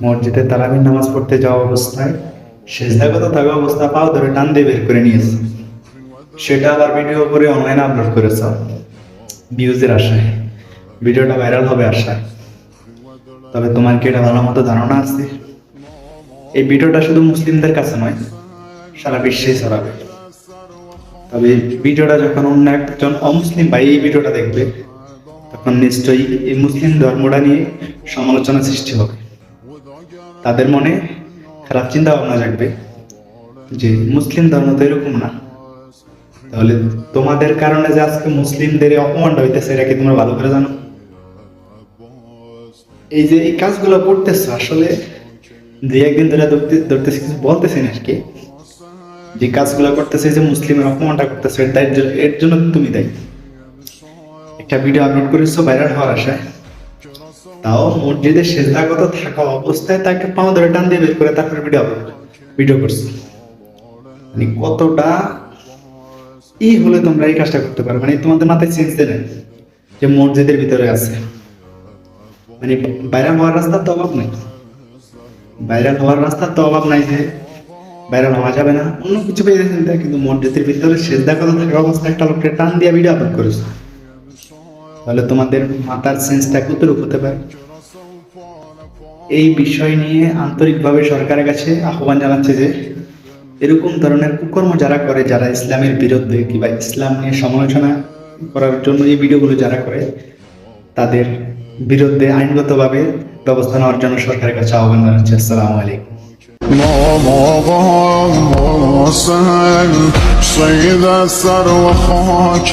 মসজিদে তারাবির নামাজ পড়তে যাওয়া অবস্থায় সেজদাগত থাকা অবস্থা পাও ধরে টান দিয়ে বের করে নিয়েছে, সেটা আবার ভিডিও করে অনলাইনে আপলোড করেছ ভিউজের আশায়, ভিডিওটা ভাইরাল হবে আশায়। তবে তোমার কি এটা ভালো মতো ধারণা আছে এই ভিডিওটা শুধু মুসলিমদের কাছে নয়, সারা বিশ্বেই ছড়াবে। তবে ভিডিওটা যখন অন্য একজন অমুসলিম ভাই এই ভিডিওটা দেখবে, তখন নিশ্চয়ই এই মুসলিম ধর্মটা নিয়ে সমালোচনা সৃষ্টি হবে। তাদের মনে খারাপ চিন্তা ভাবনা জাগবে যে মুসলিম ধর্ম তো এরকম না। তাহলে তোমাদের কারণে যে আজকে মুসলিমদের অপমানটা হইতেছে, এটা কি তোমরা ভালো করে জানো? এই যে এই কাজগুলো করতেছ, আসলে যে একদিন ধরে ধরতেছি কিছু বলতেছি না আর কি, যে কাজগুলো করতেছে, যে মুসলিমের অপমানটা করতেছে, এর জন্য তুমি দায়ী। একটা ভিডিও আপলোড করেছো ভাইরাল হওয়ার আশায়, তাও মসজিদে সেজদাগত থাকা অবস্থায় তাকে পাও ধরে টান দিয়ে বের করে তারপরে ভিডিও করছো। মানে কতটা হলে তোমরা এই কাজটা করতে পারো? মানে তোমাদের মাথায় সেন্স দেয় যে মসজিদের ভিতরে আছে, মানে ভাইরাল হওয়ার রাস্তার তো অভাব নাই, ভাইরাল হওয়ার রাস্তার তো অভাব নাই যে ভাইরাল হওয়া যাবে না, অন্য কিছু পেয়ে গেছেন। কিন্তু মসজিদের ভিতরে সেজদাগত থাকা অবস্থায় একটা লোককে টান দিয়ে ভিডিও আপলোড করেছো, তাহলে তোমাদের মাথার সেন্সটা কতটুকু হতে পারে? এই বিষয় নিয়ে আন্তরিকভাবে সরকারের কাছে আহ্বান জানাচ্ছে যে এরকম ধরনের কুকর্ম যারা করে, যারা ইসলামের বিরুদ্ধে কিংবা ইসলাম নিয়ে সমালোচনা করার জন্য এই ভিডিওগুলো যারা করে, তাদের বিরুদ্ধে আইনগতভাবে ব্যবস্থা নেওয়ার জন্য সরকারের কাছে আহ্বান জানাচ্ছি। আসসালামু আলাইকুম। صيد الثروة خاك